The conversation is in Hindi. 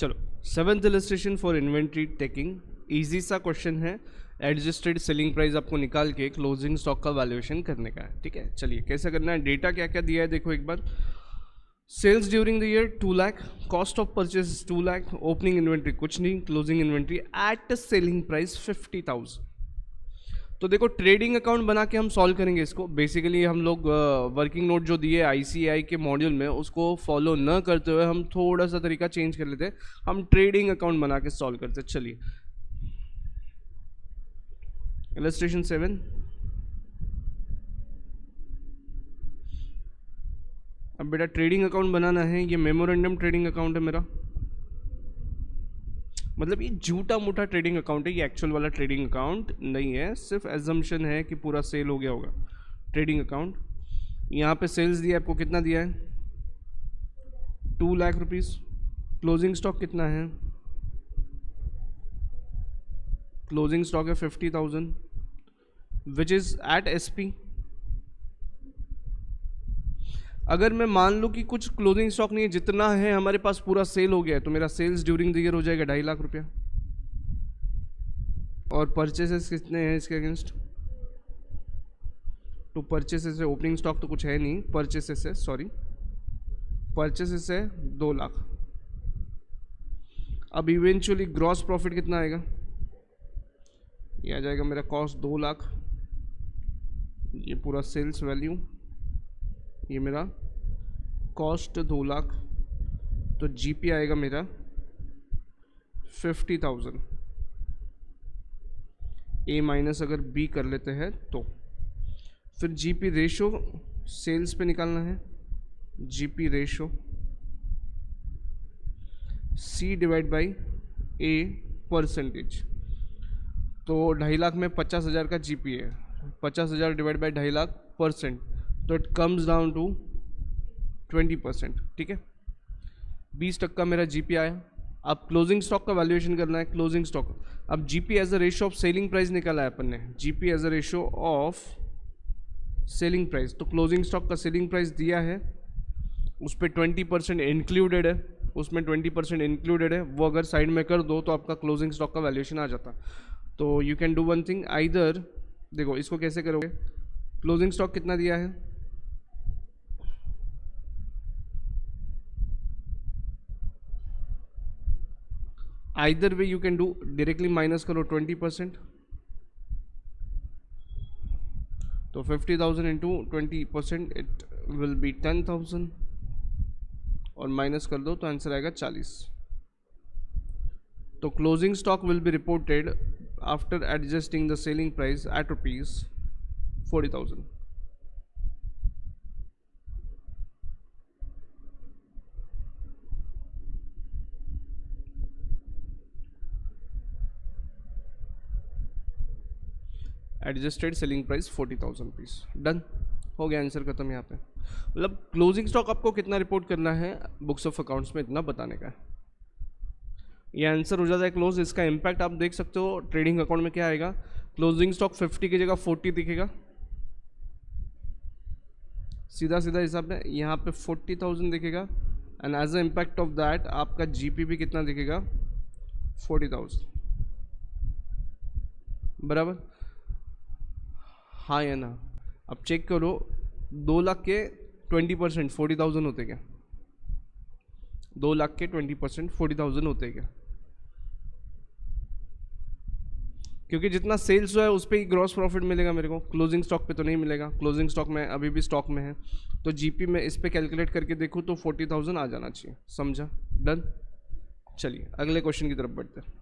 चलो, 7th illustration for inventory taking, easy सा क्वेश्चन है। एडजस्टेड सेलिंग प्राइस आपको निकाल के क्लोजिंग स्टॉक का वैल्यूएशन करने का है। ठीक है, चलिए कैसे करना है। डेटा क्या क्या दिया है देखो एक बार। Sales during the year 2 lakh, cost of purchase 2 lakh, opening inventory कुछ नहीं, closing inventory at selling price 50,000। तो देखो ट्रेडिंग अकाउंट बना के हम सॉल्व करेंगे इसको। बेसिकली हम लोग वर्किंग नोट जो दिए आईसीआई के मॉड्यूल में उसको फॉलो न करते हुए हम थोड़ा सा तरीका चेंज कर लेते हैं, हम ट्रेडिंग अकाउंट बना के सॉल्व करते हैं। चलिए इलस्ट्रेशन 7, अब बेटा ट्रेडिंग अकाउंट बनाना है। ये मेमोरेंडम ट्रेडिंग अकाउंट है मेरा, मतलब ये झूठा मोटा ट्रेडिंग अकाउंट है, ये एक्चुअल वाला ट्रेडिंग अकाउंट नहीं है, सिर्फ एजम्पशन है कि पूरा सेल हो गया होगा ट्रेडिंग अकाउंट। यहाँ पे सेल्स दिया आपको, कितना दिया है 2 लाख रुपीस। क्लोजिंग स्टॉक कितना है, क्लोजिंग स्टॉक है 50,000 विच इज एट एसपी। अगर मैं मान लूँ कि कुछ क्लोजिंग स्टॉक नहीं है, जितना है हमारे पास पूरा सेल हो गया है, तो मेरा सेल्स ड्यूरिंग द ईयर हो जाएगा 2.5 लाख रुपया। और परचेसेस कितने हैं इसके अगेंस्ट, तो परचेसेस है, ओपनिंग स्टॉक तो कुछ है नहीं, परचेसेस है, सॉरी परचेसेस है 2 लाख। अब इवेंचुअली ग्रॉस प्रॉफिट कितना आएगा, ये आ जाएगा मेरा कॉस्ट 2 लाख, ये पूरा सेल्स वैल्यू, ये मेरा कॉस्ट 2 लाख, तो जीपी आएगा मेरा 50,000। ए माइनस अगर बी कर लेते हैं तो फिर जीपी रेशो सेल्स पे निकालना है, GP ratio C divide by A percentage. तो 2.5 लाख में 50,000 का जीपी है, 50,000 डिवाइड बाई 2.5 लाख %, तो इट कम्स डाउन टू 20%। ठीक है, 20% मेरा जीपी आया। अब क्लोजिंग स्टॉक का वैल्यूएशन करना है, क्लोजिंग स्टॉक। अब GP as a ratio of selling price निकाला है अपन ने, GP as a ratio of selling price. तो क्लोजिंग स्टॉक का सेलिंग प्राइस दिया है, उस पर 20% इंक्लूडेड है, उसमें 20% इंक्लूडेड है, वो अगर साइड में कर दो तो आपका क्लोजिंग स्टॉक का वैल्यूएशन आ जाता। तो you can do one thing, either देखो इसको कैसे करोगे, क्लोजिंग स्टॉक कितना दिया है, either way you can do, directly minus करो 20%, तो 50,000 इंटू 20% इट विल बी 10,000, और माइनस कर दो तो आंसर आएगा 40। तो closing stock will be reported after adjusting the selling price at ₹40,000। Adjusted selling price 40,000 rupees, done हो गया, आंसर खत्म। यहाँ पे मतलब क्लोजिंग स्टॉक आपको कितना रिपोर्ट करना है बुक्स ऑफ अकाउंट्स में, इतना बताने का है, ये आंसर हो जाता है क्लोज। इसका इम्पैक्ट आप देख सकते हो ट्रेडिंग अकाउंट में क्या आएगा, क्लोजिंग स्टॉक 50 की जगह 40 दिखेगा, सीधा सीधा हिसाब में यहाँ पे 40,000 दिखेगा, and as a impact of that आपका जीपी भी कितना दिखेगा 40,000, बराबर, हाँ या ना। अब चेक करो 2 लाख के 20% 40,000 होते क्या, 2 लाख के 20% 40,000 होते क्या, क्योंकि जितना सेल्स हुआ है उस पर ही ग्रॉस प्रॉफिट मिलेगा मेरे को, क्लोजिंग स्टॉक पे तो नहीं मिलेगा, क्लोजिंग स्टॉक में अभी भी स्टॉक में है, तो जीपी में इस पे कैलकुलेट करके देखूँ तो 40,000 आ जाना चाहिए, समझा, डन। चलिए अगले क्वेश्चन की तरफ बढ़ते हैं।